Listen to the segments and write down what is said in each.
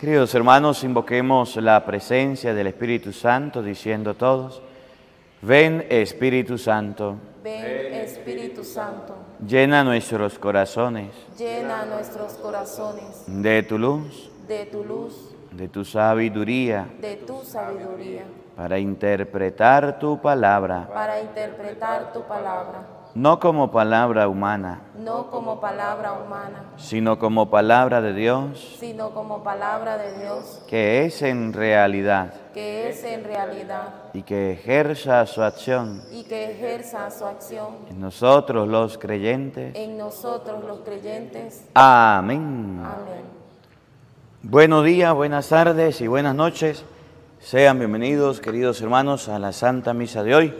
Queridos hermanos, invoquemos la presencia del Espíritu Santo diciendo todos: ven Espíritu Santo, ven Espíritu Santo, llena nuestros corazones llena nuestros corazones de tu luz, de tu luz, de tu sabiduría, de tu sabiduría, para interpretar tu palabra, para interpretar tu palabra, no como palabra humana, no como palabra humana, sino como palabra de Dios, sino como palabra de Dios, que es en realidad que es en realidad y que ejerza su acción y que ejerza su acción en nosotros los creyentes. en nosotros los creyentes. Amén. Amén. Buenos días, buenas tardes y buenas noches. Sean bienvenidos, queridos hermanos, a la Santa Misa de hoy.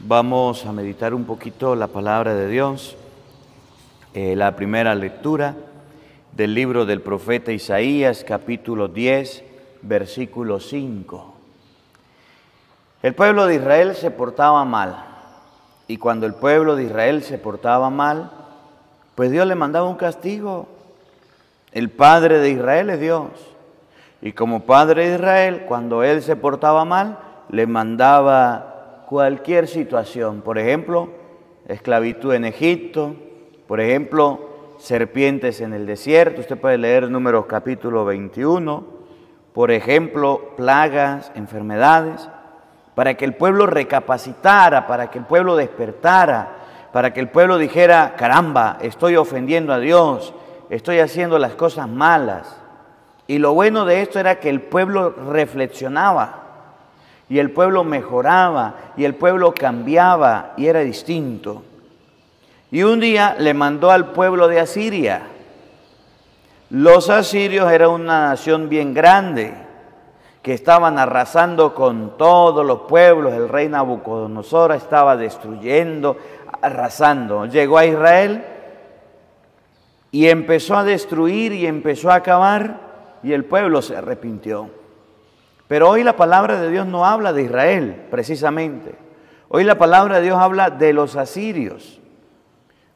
Vamos a meditar un poquito la palabra de Dios. La primera lectura del libro del profeta Isaías, capítulo 10, versículo 5. El pueblo de Israel se portaba mal, y cuando el pueblo de Israel se portaba mal, pues Dios le mandaba un castigo. El Padre de Israel es Dios, y como Padre de Israel, cuando Él se portaba mal, le mandaba cualquier situación. Por ejemplo, esclavitud en Egipto, por ejemplo, serpientes en el desierto. Usted puede leer Números capítulo 21. Por ejemplo, plagas, enfermedades, para que el pueblo recapacitara, para que el pueblo despertara, para que el pueblo dijera: caramba, estoy ofendiendo a Dios, estoy haciendo las cosas malas. Y lo bueno de esto era que el pueblo reflexionaba, y el pueblo mejoraba, y el pueblo cambiaba, y era distinto. Y un día le mandó al pueblo de Asiria. Los asirios eran una nación bien grande, que estaban arrasando con todos los pueblos. El rey Nabucodonosor estaba destruyendo, arrasando. Llegó a Israel y empezó a destruir y empezó a acabar, y el pueblo se arrepintió. Pero hoy la palabra de Dios no habla de Israel, precisamente. Hoy la palabra de Dios habla de los asirios.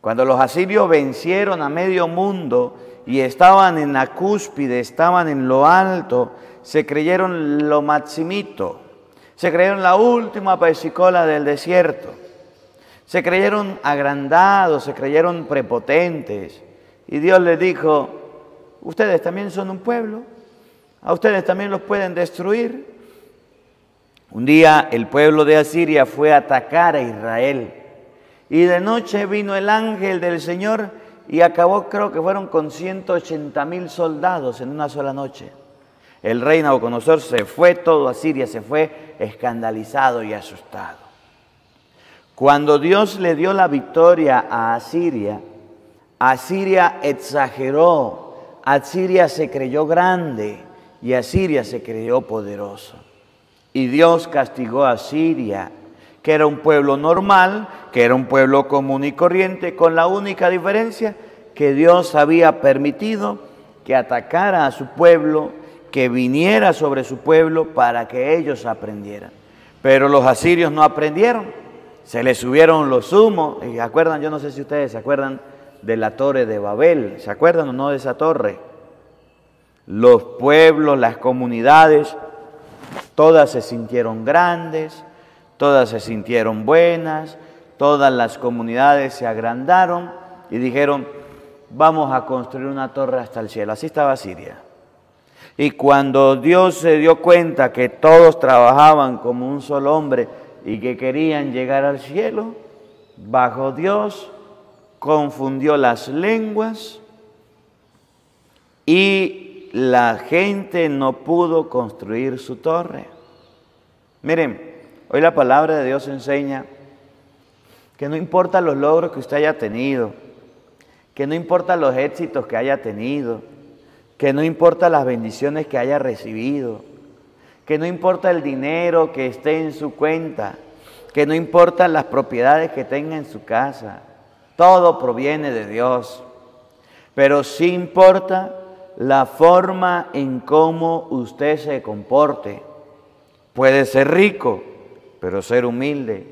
Cuando los asirios vencieron a medio mundo y estaban en la cúspide, estaban en lo alto, se creyeron lo maximito, se creyeron la última pesicola del desierto, se creyeron agrandados, se creyeron prepotentes. Y Dios les dijo: ustedes también son un pueblo, a ustedes también los pueden destruir. Un día el pueblo de Asiria fue a atacar a Israel, y de noche vino el ángel del Señor y acabó, creo que fueron con 180,000 soldados en una sola noche. El rey Nabucodonosor se fue, todo Asiria se fue escandalizado y asustado. Cuando Dios le dio la victoria a Asiria, Asiria exageró, Asiria se creyó grande y Asiria se creyó poderoso. Y Dios castigó a Asiria, que era un pueblo normal, que era un pueblo común y corriente, con la única diferencia que Dios había permitido que atacara a su pueblo, que viniera sobre su pueblo para que ellos aprendieran. Pero los asirios no aprendieron, se les subieron los humos. ¿Y acuerdan? Yo no sé si ustedes se acuerdan de la torre de Babel. ¿Se acuerdan o no de esa torre? Los pueblos, las comunidades, todas se sintieron grandes, todas se sintieron buenas, todas las comunidades se agrandaron y dijeron: vamos a construir una torre hasta el cielo. Así estaba Siria. Y cuando Dios se dio cuenta que todos trabajaban como un solo hombre y que querían llegar al cielo, bajó Dios, confundió las lenguas y la gente no pudo construir su torre. Miren, hoy la palabra de Dios enseña que no importa los logros que usted haya tenido, que no importa los éxitos que haya tenido, que no importa las bendiciones que haya recibido, que no importa el dinero que esté en su cuenta, que no importan las propiedades que tenga en su casa, todo proviene de Dios. Pero sí importa la forma en cómo usted se comporte. Puede ser rico, pero ser humilde.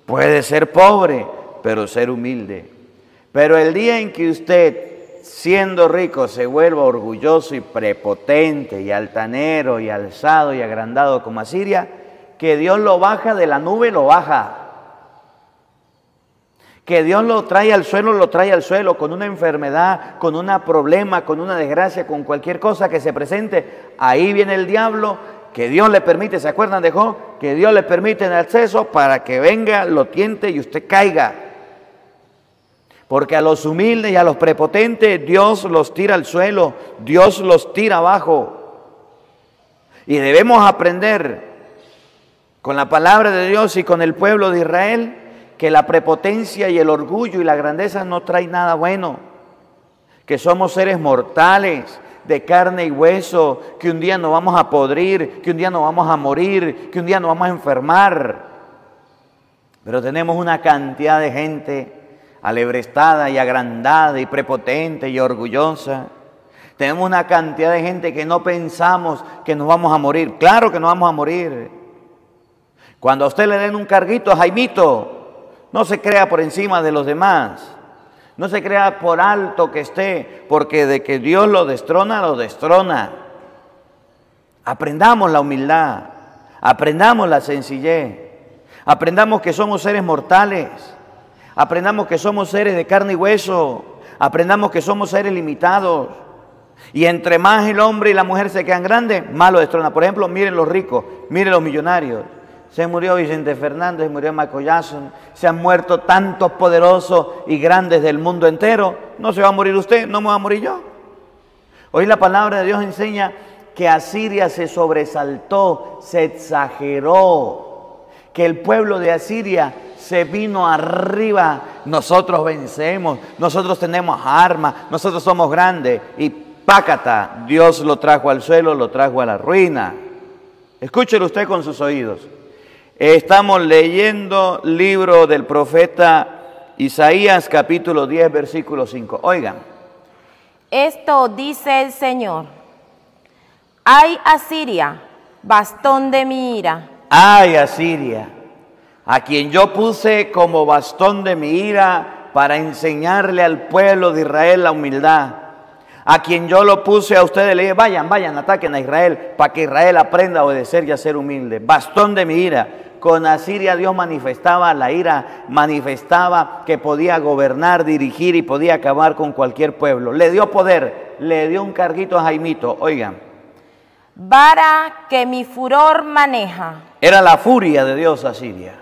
Puede ser pobre, pero ser humilde. Pero el día en que usted siendo rico se vuelva orgulloso y prepotente y altanero y alzado y agrandado como Asiria, que Dios lo baja de la nube, lo baja. Que Dios lo trae al suelo con una enfermedad, con un problema, con una desgracia, con cualquier cosa que se presente. Ahí viene el diablo, que Dios le permite, ¿se acuerdan de Job? Que Dios le permite el acceso para que venga, lo tiente y usted caiga. Porque a los humildes y a los prepotentes Dios los tira al suelo, Dios los tira abajo. Y debemos aprender con la palabra de Dios y con el pueblo de Israel que la prepotencia y el orgullo y la grandeza no trae nada bueno, que somos seres mortales, de carne y hueso, que un día nos vamos a podrir, que un día nos vamos a morir, que un día nos vamos a enfermar. Pero tenemos una cantidad de gente alebrestada y agrandada y prepotente y orgullosa. Tenemos una cantidad de gente que no pensamos que nos vamos a morir. Claro que nos vamos a morir. Cuando a usted le den un carguito, Jaimito, no se crea por encima de los demás. No se crea por alto que esté, porque de que Dios lo destrona, lo destrona. Aprendamos la humildad, aprendamos la sencillez, aprendamos que somos seres mortales, aprendamos que somos seres de carne y hueso, aprendamos que somos seres limitados. Y entre más el hombre y la mujer se quedan grandes, más lo destrona. Por ejemplo, miren los ricos, miren los millonarios. Se murió Vicente Fernández, se murió Michael Jackson, se han muerto tantos poderosos y grandes del mundo entero. ¿No se va a morir usted? ¿No me voy a morir yo? Hoy la palabra de Dios enseña que Asiria se sobresaltó, se exageró, que el pueblo de Asiria se vino arriba. Nosotros vencemos, nosotros tenemos armas, nosotros somos grandes. Y pácata, Dios lo trajo al suelo, lo trajo a la ruina. Escúchelo usted con sus oídos. Estamos leyendo libro del profeta Isaías, capítulo 10, versículo 5. Oigan. Esto dice el Señor: ¡ay, Asiria, bastón de mi ira! ¡Ay, Asiria! A quien yo puse como bastón de mi ira para enseñarle al pueblo de Israel la humildad. A quien yo lo puse a ustedes, le dije, vayan, ataquen a Israel, para que Israel aprenda a obedecer y a ser humilde. Bastón de mi ira. Con Asiria Dios manifestaba la ira, manifestaba que podía gobernar, dirigir y podía acabar con cualquier pueblo. Le dio poder, le dio un carguito a Jaimito. Oigan. Vara que mi furor maneja. Era la furia de Dios Asiria.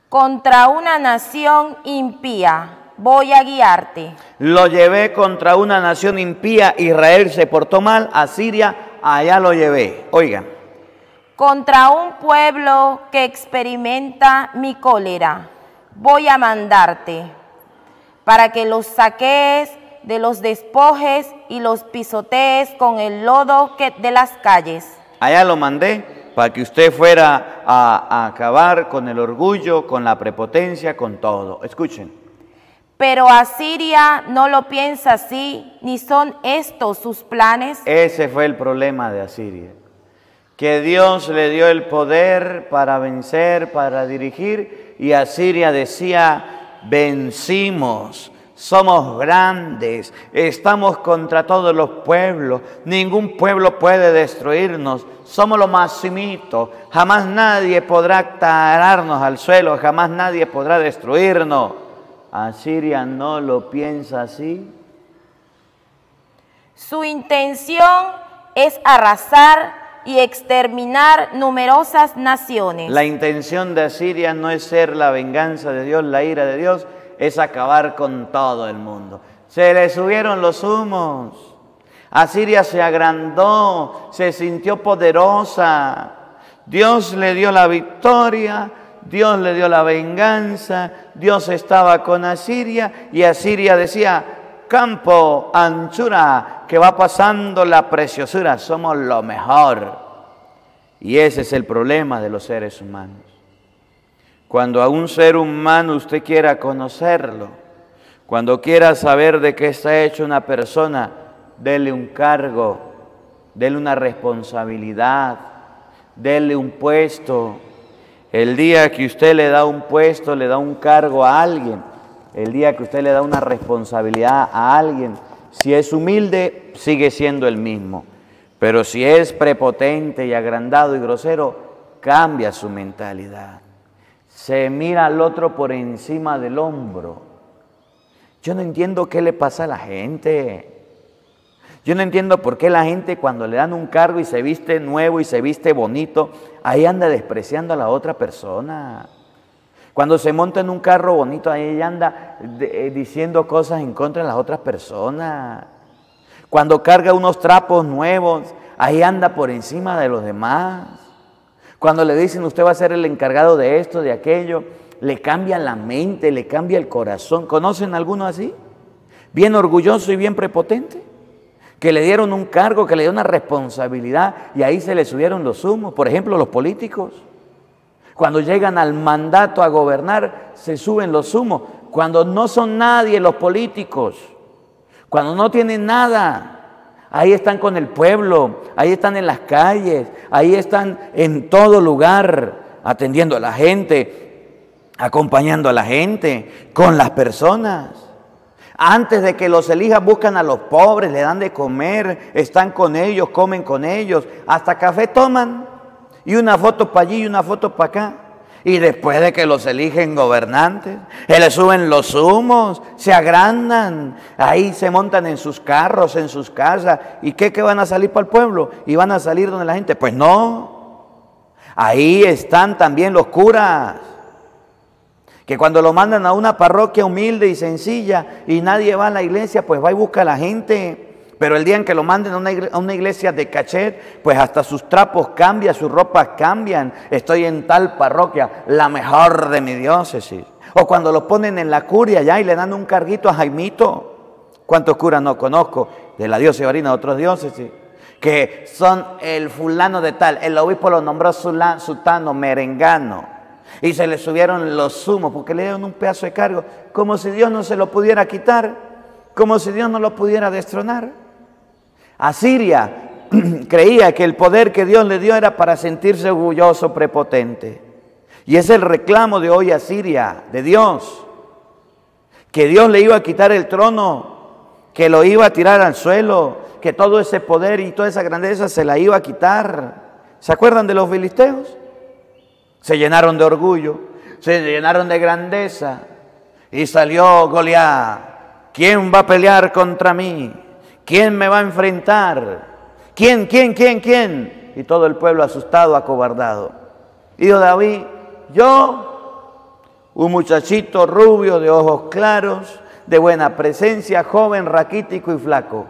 Contra una nación impía voy a guiarte. Lo llevé contra una nación impía, Israel se portó mal, Asiria, allá lo llevé. Oigan. Contra un pueblo que experimenta mi cólera, voy a mandarte, para que los saquees de los despojes y los pisotees con el lodo de las calles. Allá lo mandé para que usted fuera a acabar con el orgullo, con la prepotencia, con todo. Escuchen. Pero Asiria no lo piensa así, ni son estos sus planes. Ese fue el problema de Asiria. Que Dios le dio el poder para vencer, para dirigir, y Asiria decía, vencimos, somos grandes, estamos contra todos los pueblos, ningún pueblo puede destruirnos, somos lo maximito, jamás nadie podrá tararnos al suelo, jamás nadie podrá destruirnos. Asiria no lo piensa así. Su intención es arrasar y exterminar numerosas naciones. La intención de Asiria no es ser la venganza de Dios, la ira de Dios, es acabar con todo el mundo. Se le subieron los humos. Asiria se agrandó, se sintió poderosa. Dios le dio la victoria, Dios le dio la venganza, Dios estaba con Asiria y Asiria decía, campo, anchura, que va pasando la preciosura, somos lo mejor. Y ese es el problema de los seres humanos. Cuando a un ser humano usted quiera conocerlo, cuando quiera saber de qué está hecho una persona, dele un cargo, dele una responsabilidad, dele un puesto. El día que usted le da un puesto, le da un cargo a alguien, el día que usted le da una responsabilidad a alguien, Si es humilde, sigue siendo el mismo. Pero si es prepotente y agrandado y grosero, cambia su mentalidad. Se mira al otro por encima del hombro. Yo no entiendo qué le pasa a la gente. Yo no entiendo por qué la gente cuando le dan un cargo y se viste nuevo y se viste bonito, ahí anda despreciando a la otra persona. Cuando se monta en un carro bonito, ahí anda diciendo cosas en contra de las otras personas. Cuando carga unos trapos nuevos, ahí anda por encima de los demás. Cuando le dicen usted va a ser el encargado de esto, de aquello, le cambia la mente, le cambia el corazón. ¿Conocen alguno así? Bien orgulloso y bien prepotente. Que le dieron un cargo, que le dieron una responsabilidad y ahí se le subieron los humos. Por ejemplo, los políticos. Cuando llegan al mandato a gobernar, se suben los humos. Cuando no son nadie los políticos, cuando no tienen nada, ahí están con el pueblo, ahí están en las calles, ahí están en todo lugar, atendiendo a la gente, acompañando a la gente, con las personas. Antes de que los elijas, buscan a los pobres, le dan de comer, están con ellos, comen con ellos, hasta café toman, y una foto para allí y una foto para acá. Y después de que los eligen gobernantes, les suben los humos, se agrandan, ahí se montan en sus carros, en sus casas. ¿Y qué van a salir para el pueblo? ¿Y van a salir donde la gente? Pues no. Ahí están también los curas, que cuando lo mandan a una parroquia humilde y sencilla y nadie va a la iglesia, pues va y busca a la gente. Pero el día en que lo manden a una iglesia de cachet, pues hasta sus trapos cambian, sus ropas cambian. Estoy en tal parroquia, la mejor de mi diócesis. O cuando lo ponen en la curia ya y le dan un carguito a Jaimito. ¿Cuántos curas no conozco de la diócesis de otras diócesis? Que son el fulano de tal, el obispo lo nombró sutano, merengano. Y se le subieron los humos porque le dieron un pedazo de cargo, como si Dios no se lo pudiera quitar, como si Dios no lo pudiera destronar. Asiria creía que el poder que Dios le dio era para sentirse orgulloso, prepotente. Y es el reclamo de hoy a Siria, de Dios, que Dios le iba a quitar el trono, que lo iba a tirar al suelo, que todo ese poder y toda esa grandeza se la iba a quitar. ¿Se acuerdan de los filisteos? Se llenaron de orgullo, se llenaron de grandeza y salió Goliat. ¿Quién va a pelear contra mí? ¿Quién me va a enfrentar? ¿Quién? Y todo el pueblo asustado, acobardado. Y dijo David, yo, un muchachito rubio de ojos claros, de buena presencia, joven, raquítico y flaco.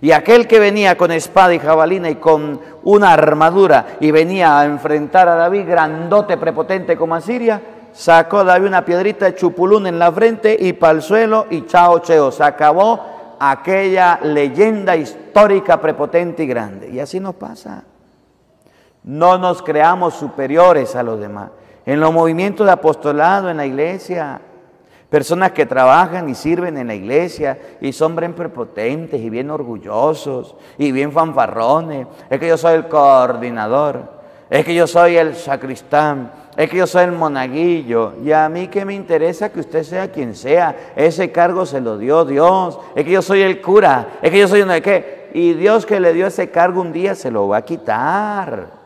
Y aquel que venía con espada y jabalina y con una armadura y venía a enfrentar a David, grandote, prepotente como Asiria, sacó a David una piedrita de chupulún en la frente y para el suelo y chao cheo. Se acabó aquella leyenda histórica, prepotente y grande. Y así nos pasa. No nos creamos superiores a los demás. En los movimientos de apostolado en la iglesia, personas que trabajan y sirven en la iglesia y son bien prepotentes y bien orgullosos y bien fanfarrones. Es que yo soy el coordinador, es que yo soy el sacristán, es que yo soy el monaguillo. Y a mí qué me interesa que usted sea quien sea, ese cargo se lo dio Dios. Es que yo soy el cura, es que yo soy uno de qué. Y Dios que le dio ese cargo un día se lo va a quitar.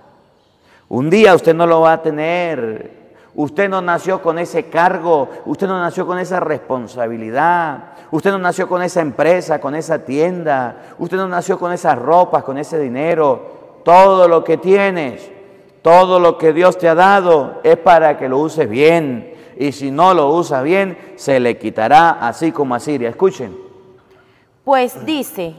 Un día usted no lo va a tener. Usted no nació con ese cargo, usted no nació con esa responsabilidad, usted no nació con esa empresa, con esa tienda, usted no nació con esas ropas, con ese dinero. Todo lo que tienes, todo lo que Dios te ha dado es para que lo uses bien. Y si no lo usa bien, se le quitará, así como a Siria. Escuchen. Pues dice,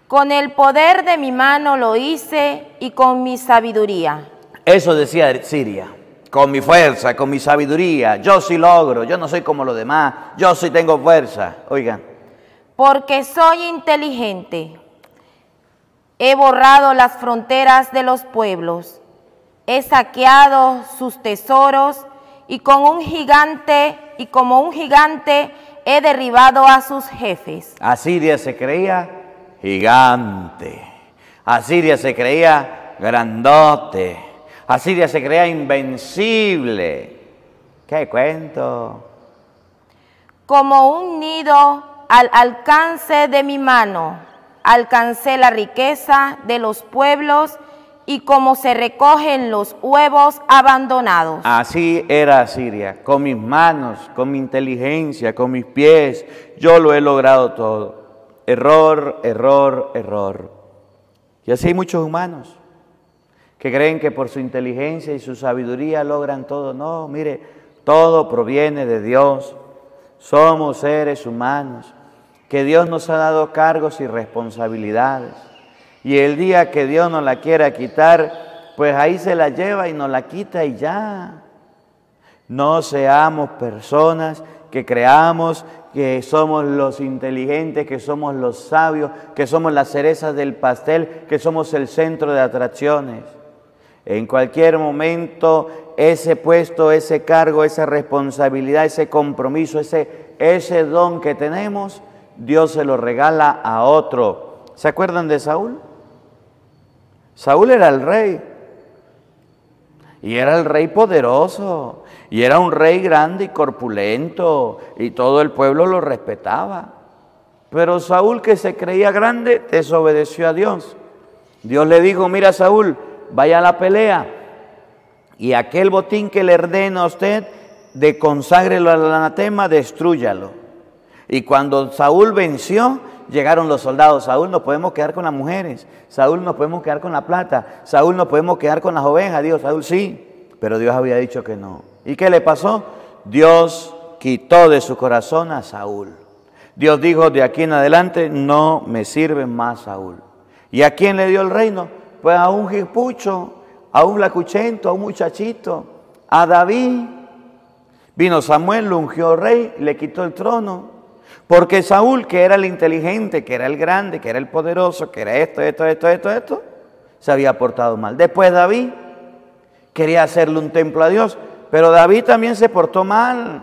con el poder de mi mano lo hice y con mi sabiduría. Eso decía Siria. Con mi fuerza, con mi sabiduría, yo sí logro, yo no soy como los demás, yo sí tengo fuerza. Oigan. Porque soy inteligente, he borrado las fronteras de los pueblos, he saqueado sus tesoros y como un gigante he derribado a sus jefes. Asiria se creía gigante, Asiria se creía grandote. Asiria se creía invencible. ¿Qué cuento? Como un nido al alcance de mi mano. Alcancé la riqueza de los pueblos y como se recogen los huevos abandonados. Así era Asiria, con mis manos, con mi inteligencia, con mis pies, yo lo he logrado todo. Error, error, error. Y así hay muchos humanos que creen que por su inteligencia y su sabiduría logran todo. No, mire, todo proviene de Dios. Somos seres humanos, que Dios nos ha dado cargos y responsabilidades. Y el día que Dios nos la quiera quitar, pues ahí se la lleva y nos la quita y ya. No seamos personas que creamos que somos los inteligentes, que somos los sabios, que somos las cerezas del pastel, que somos el centro de atracciones. En cualquier momento, ese puesto, ese cargo, esa responsabilidad, ese compromiso, ese don que tenemos, Dios se lo regala a otro. ¿Se acuerdan de Saúl? Saúl era el rey. Y era el rey poderoso. Y era un rey grande y corpulento. Y todo el pueblo lo respetaba. Pero Saúl, que se creía grande, desobedeció a Dios. Dios le dijo, mira Saúl, vaya a la pelea. Y aquel botín que le ordeno a usted, de conságrelo al anatema, destrúyalo. Y cuando Saúl venció, llegaron los soldados. Saúl, nos podemos quedar con las mujeres. Saúl, nos podemos quedar con la plata. Saúl, nos podemos quedar con las ovejas. Dios, Saúl, sí. Pero Dios había dicho que no. ¿Y qué le pasó? Dios quitó de su corazón a Saúl. Dios dijo, de aquí en adelante no me sirve más Saúl. ¿Y a quién le dio el reino? Pues a un jipucho, a un flacuchento, a un muchachito, a David. Vino Samuel, lo ungió rey, le quitó el trono. Porque Saúl, que era el inteligente, que era el grande, que era el poderoso, que era esto, se había portado mal. Después David quería hacerle un templo a Dios, pero David también se portó mal.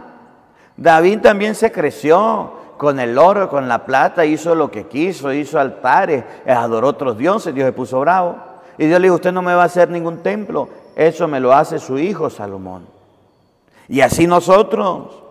David también se creció con el oro, con la plata, hizo lo que quiso, hizo altares, adoró otros dioses, Dios se puso bravo. Y Dios le dijo, usted no me va a hacer ningún templo, eso me lo hace su hijo Salomón. Y así nosotros,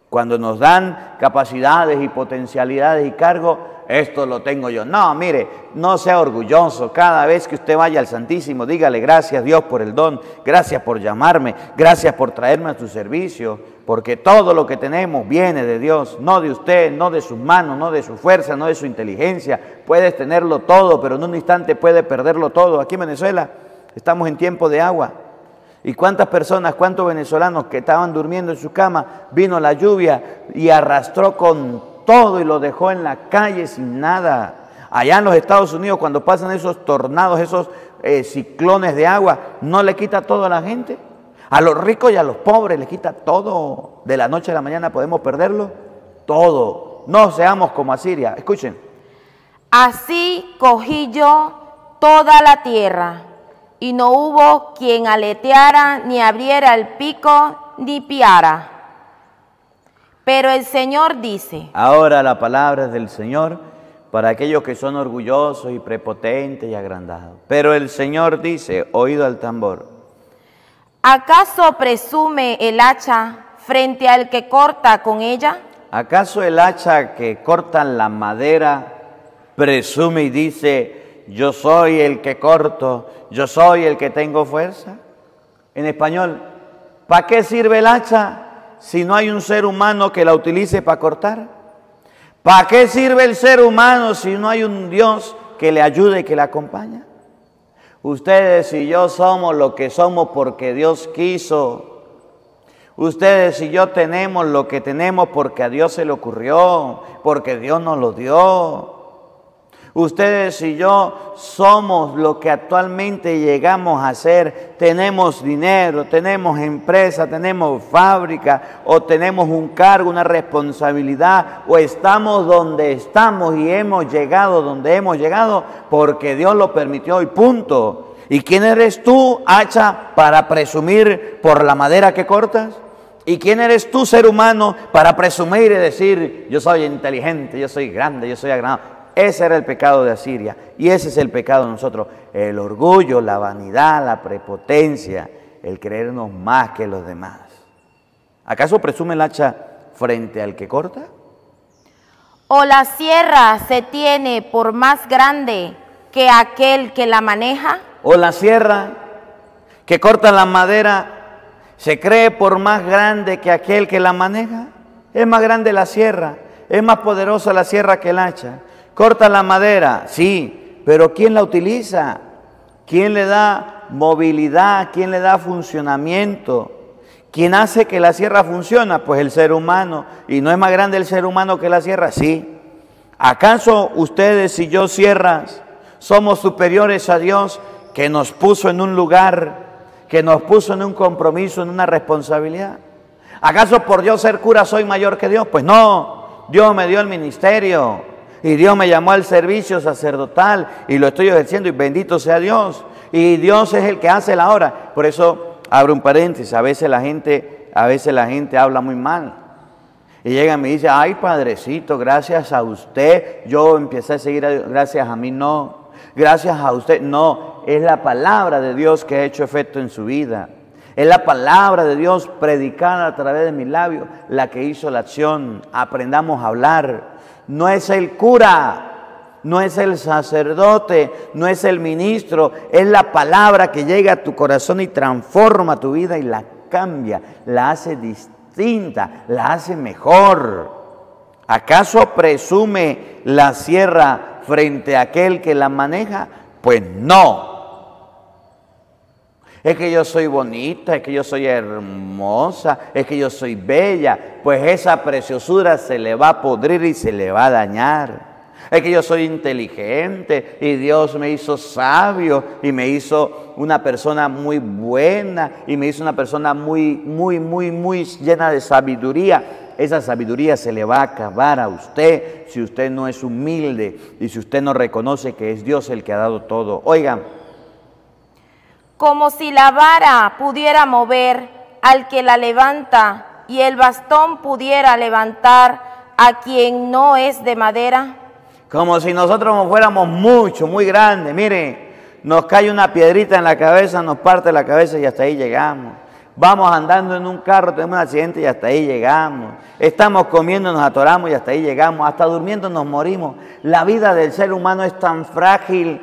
cuando nos dan capacidades y potencialidades y cargos, esto lo tengo yo. No, mire, no sea orgulloso. Cada vez que usted vaya al Santísimo, dígale gracias Dios por el don, gracias por llamarme, gracias por traerme a tu servicio, porque todo lo que tenemos viene de Dios, no de usted, no de sus manos, no de su fuerza, no de su inteligencia. Puedes tenerlo todo, pero en un instante puede perderlo todo. Aquí en Venezuela estamos en tiempo de agua. ¿Y cuántas personas, cuántos venezolanos que estaban durmiendo en su cama, vino la lluvia y arrastró con todo y lo dejó en la calle sin nada? Allá en los Estados Unidos, cuando pasan esos tornados, esos ciclones de agua, ¿no le quita todo a la gente? A los ricos y a los pobres le quita todo. De la noche a la mañana podemos perderlo todo. No seamos como Asiria. Escuchen. Así cogí yo toda la tierra, y no hubo quien aleteara, ni abriera el pico, ni piara. Pero el Señor dice. Ahora la palabra es del Señor para aquellos que son orgullosos y prepotentes y agrandados. Pero el Señor dice, oído al tambor. ¿Acaso presume el hacha frente al que corta con ella? ¿Acaso el hacha que corta la madera presume y dice, yo soy el que corto, yo soy el que tengo fuerza? En español, ¿para qué sirve el hacha si no hay un ser humano que la utilice para cortar? ¿Para qué sirve el ser humano si no hay un Dios que le ayude y que le acompaña? Ustedes y yo somos lo que somos porque Dios quiso. Ustedes y yo tenemos lo que tenemos porque a Dios se le ocurrió, porque Dios nos lo dio. Ustedes y yo somos lo que actualmente llegamos a ser. Tenemos dinero, tenemos empresa, tenemos fábrica, o tenemos un cargo, una responsabilidad, o estamos donde estamos y hemos llegado donde hemos llegado porque Dios lo permitió y punto. ¿Y quién eres tú, hacha, para presumir por la madera que cortas? ¿Y quién eres tú, ser humano, para presumir y decir, yo soy inteligente, yo soy grande, yo soy agradable? Ese era el pecado de Asiria y ese es el pecado de nosotros. El orgullo, la vanidad, la prepotencia, el creernos más que los demás. ¿Acaso presume el hacha frente al que corta? ¿O la sierra se tiene por más grande que aquel que la maneja? ¿O la sierra que corta la madera se cree por más grande que aquel que la maneja? Es más grande la sierra, es más poderosa la sierra que el hacha. Corta la madera, sí, pero ¿quién la utiliza? ¿Quién le da movilidad? ¿Quién le da funcionamiento? ¿Quién hace que la sierra funcione? Pues el ser humano. ¿Y no es más grande el ser humano que la sierra? Sí. ¿Acaso ustedes y yo, sierras, somos superiores a Dios, que nos puso en un lugar, que nos puso en un compromiso, en una responsabilidad? ¿Acaso por yo ser cura soy mayor que Dios? Pues no, Dios me dio el ministerio y Dios me llamó al servicio sacerdotal y lo estoy ejerciendo y bendito sea Dios. Y Dios es el que hace la obra. Por eso abro un paréntesis, a veces la gente habla muy mal. Y llega y me dice, ay padrecito, gracias a usted yo empecé a seguir a Dios. Gracias a mí no, gracias a usted no, es la palabra de Dios que ha hecho efecto en su vida. Es la palabra de Dios predicada a través de mis labios la que hizo la acción. Aprendamos a hablar. No es el cura, no es el sacerdote, no es el ministro, es la palabra que llega a tu corazón y transforma tu vida y la cambia, la hace distinta, la hace mejor. ¿Acaso presume la sierra frente a aquel que la maneja? Pues no. Es que yo soy bonita, es que yo soy hermosa, es que yo soy bella. Pues esa preciosura se le va a podrir y se le va a dañar. Es que yo soy inteligente y Dios me hizo sabio y me hizo una persona muy buena y me hizo una persona muy llena de sabiduría. Esa sabiduría se le va a acabar a usted si usted no es humilde y si usted no reconoce que es Dios el que ha dado todo. Oigan. Como si la vara pudiera mover al que la levanta y el bastón pudiera levantar a quien no es de madera. Como si nosotros fuéramos muy grandes. Mire, nos cae una piedrita en la cabeza, nos parte la cabeza y hasta ahí llegamos. Vamos andando en un carro, tenemos un accidente y hasta ahí llegamos. Estamos comiendo, nos atoramos y hasta ahí llegamos. Hasta durmiendo nos morimos. La vida del ser humano es tan frágil,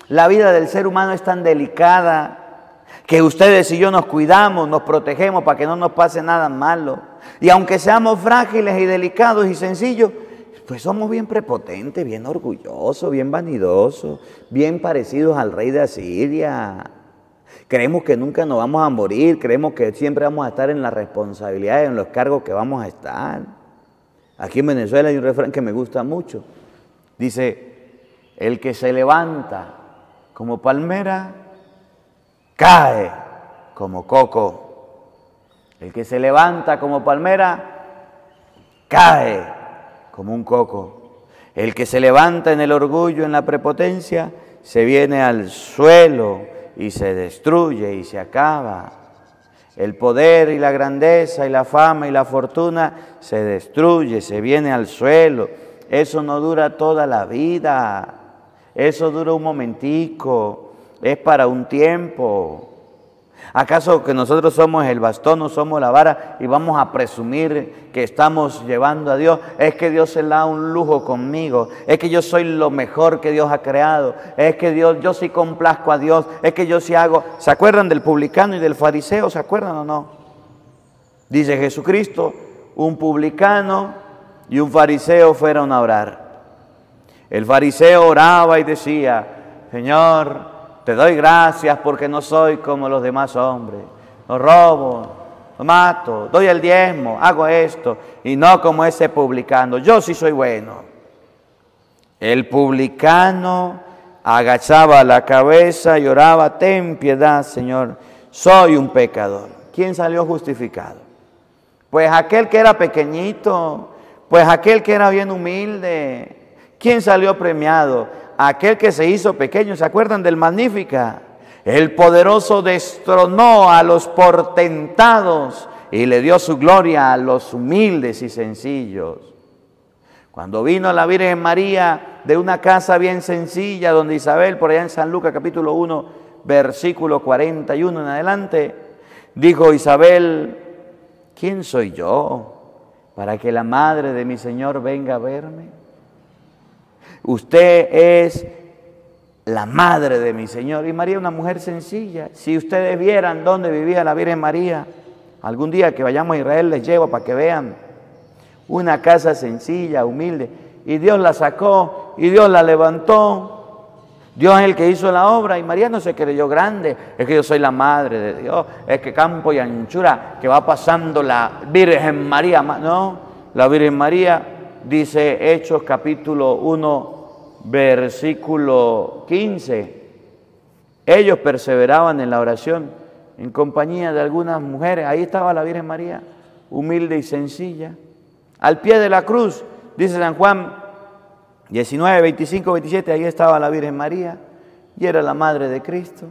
la vida del ser humano es tan delicada, que ustedes y yo nos cuidamos, nos protegemos para que no nos pase nada malo. Y aunque seamos frágiles y delicados y sencillos, pues somos bien prepotentes, bien orgullosos, bien vanidosos, bien parecidos al rey de Asiria. Creemos que nunca nos vamos a morir, creemos que siempre vamos a estar en las responsabilidades, en los cargos que vamos a estar. Aquí en Venezuela hay un refrán que me gusta mucho. Dice, el que se levanta como palmera, cae como coco. El que se levanta como palmera, cae como un coco. El que se levanta en el orgullo, en la prepotencia, se viene al suelo y se destruye y se acaba. El poder y la grandeza y la fama y la fortuna se destruye, se viene al suelo. Eso no dura toda la vida, eso dura un momentico. Es para un tiempo. ¿Acaso que nosotros somos el bastón, no somos la vara y vamos a presumir que estamos llevando a Dios? Es que Dios se da un lujo conmigo, es que yo soy lo mejor que Dios ha creado, es que yo sí complazco a Dios, es que yo sí hago. ¿Se acuerdan del publicano y del fariseo? ¿Se acuerdan o no? Dice Jesucristo, un publicano y un fariseo fueron a orar. El fariseo oraba y decía, Señor, te doy gracias porque no soy como los demás hombres. No robo, no mato, doy el diezmo, hago esto. Y no como ese publicano. Yo sí soy bueno. El publicano agachaba la cabeza y oraba, ten piedad, Señor, soy un pecador. ¿Quién salió justificado? Pues aquel que era pequeñito, pues aquel que era bien humilde. ¿Quién salió premiado? Aquel que se hizo pequeño. ¿Se acuerdan del Magnífica? El poderoso destronó a los portentados y le dio su gloria a los humildes y sencillos. Cuando vino la Virgen María de una casa bien sencilla, donde Isabel, por allá en San Lucas capítulo 1, versículo 41 en adelante, dijo Isabel, ¿quién soy yo para que la madre de mi Señor venga a verme? Usted es la madre de mi Señor. Y María, una mujer sencilla. Si ustedes vieran dónde vivía la Virgen María, algún día que vayamos a Israel les llevo para que vean. Una casa sencilla, humilde. Y Dios la sacó y Dios la levantó. Dios es el que hizo la obra y María no se creyó grande. Es que yo soy la madre de Dios. Es que campo y anchura que va pasando la Virgen María. No, la Virgen María, dice Hechos capítulo 1, versículo 15. Ellos perseveraban en la oración en compañía de algunas mujeres. Ahí estaba la Virgen María, humilde y sencilla. Al pie de la cruz, dice San Juan 19, 25, 27, ahí estaba la Virgen María y era la madre de Cristo,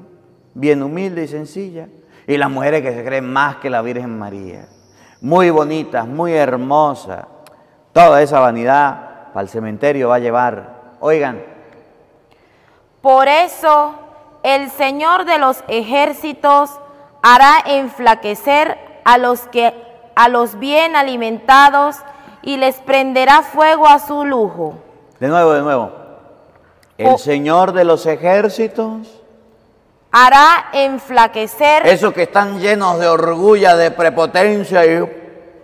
bien humilde y sencilla. Y las mujeres que se creen más que la Virgen María, muy bonitas, muy hermosas, toda esa vanidad para el cementerio va a llevar. Oigan. Por eso el Señor de los ejércitos hará enflaquecer a los bien alimentados y les prenderá fuego a su lujo. De nuevo. El Señor de los ejércitos hará enflaquecer. Esos que están llenos de orgullo, de prepotencia y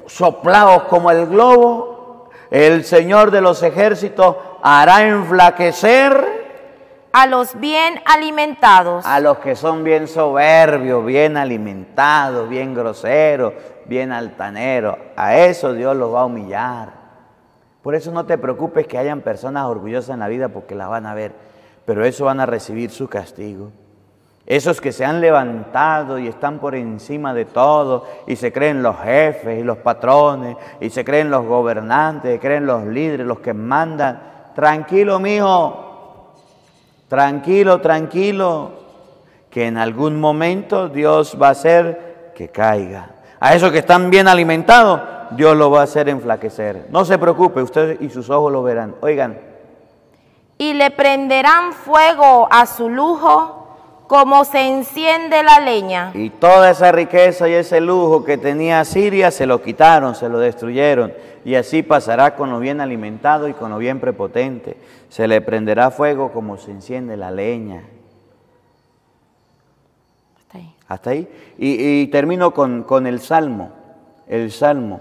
soplados como el globo. El Señor de los ejércitos hará enflaquecer a los bien alimentados. A los que son bien soberbios, bien alimentados, bien groseros, bien altaneros. A eso Dios los va a humillar. Por eso no te preocupes que hayan personas orgullosas en la vida porque las van a ver. Pero eso van a recibir su castigo. Esos que se han levantado y están por encima de todo y se creen los jefes y los patrones y se creen los gobernantes, se creen los líderes, los que mandan. Tranquilo, mijo. Tranquilo, que en algún momento Dios va a hacer que caiga. A esos que están bien alimentados, Dios lo va a hacer enflaquecer. No se preocupe, usted y sus ojos lo verán. Oigan. Y le prenderán fuego a su lujo como se enciende la leña. Y toda esa riqueza y ese lujo que tenía Siria se lo quitaron, se lo destruyeron. Y así pasará con lo bien alimentado y con lo bien prepotente. Se le prenderá fuego como se enciende la leña. Hasta ahí. Y termino con el Salmo. El Salmo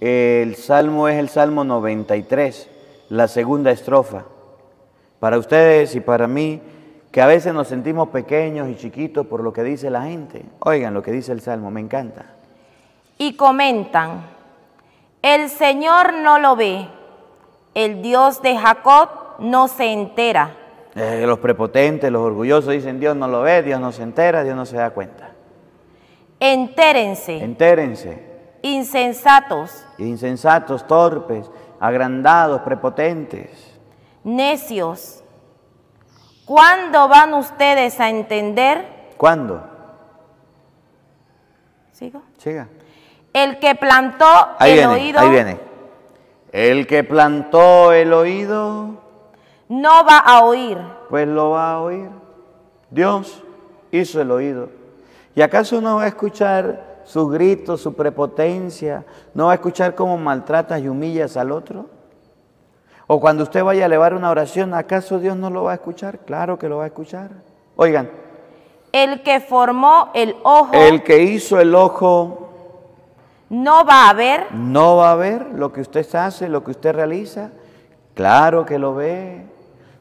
es el Salmo 93, la segunda estrofa. Para ustedes y para mí, que a veces nos sentimos pequeños y chiquitos por lo que dice la gente. Oigan lo que dice el Salmo, me encanta. Y comentan, el Señor no lo ve, el Dios de Jacob no se entera. Los prepotentes, los orgullosos dicen, Dios no lo ve, Dios no se entera, Dios no se da cuenta. Entérense. Insensatos. Insensatos, torpes, agrandados, prepotentes. Necios. ¿Cuándo van ustedes a entender? ¿Cuándo? ¿Sigo? Siga. El que plantó oído. Ahí viene. El que plantó el oído. No va a oír. Pues lo va a oír. Dios hizo el oído. ¿Y acaso no va a escuchar sus gritos, su prepotencia? ¿No va a escuchar cómo maltratas y humillas al otro? O cuando usted vaya a elevar una oración, ¿acaso Dios no lo va a escuchar? Claro que lo va a escuchar. Oigan. El que formó el ojo. El que hizo el ojo. No va a ver. No va a ver lo que usted hace, lo que usted realiza. Claro que lo ve.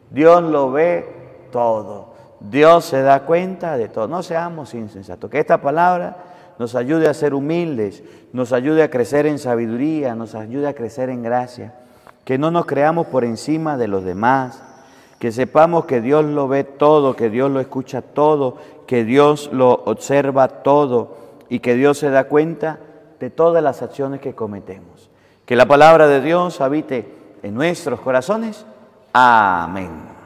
Dios lo ve todo. Dios se da cuenta de todo. No seamos insensatos. Que esta palabra nos ayude a ser humildes, nos ayude a crecer en sabiduría, nos ayude a crecer en gracia. Que no nos creamos por encima de los demás, que sepamos que Dios lo ve todo, que Dios lo escucha todo, que Dios lo observa todo y que Dios se da cuenta de todas las acciones que cometemos. Que la palabra de Dios habite en nuestros corazones. Amén.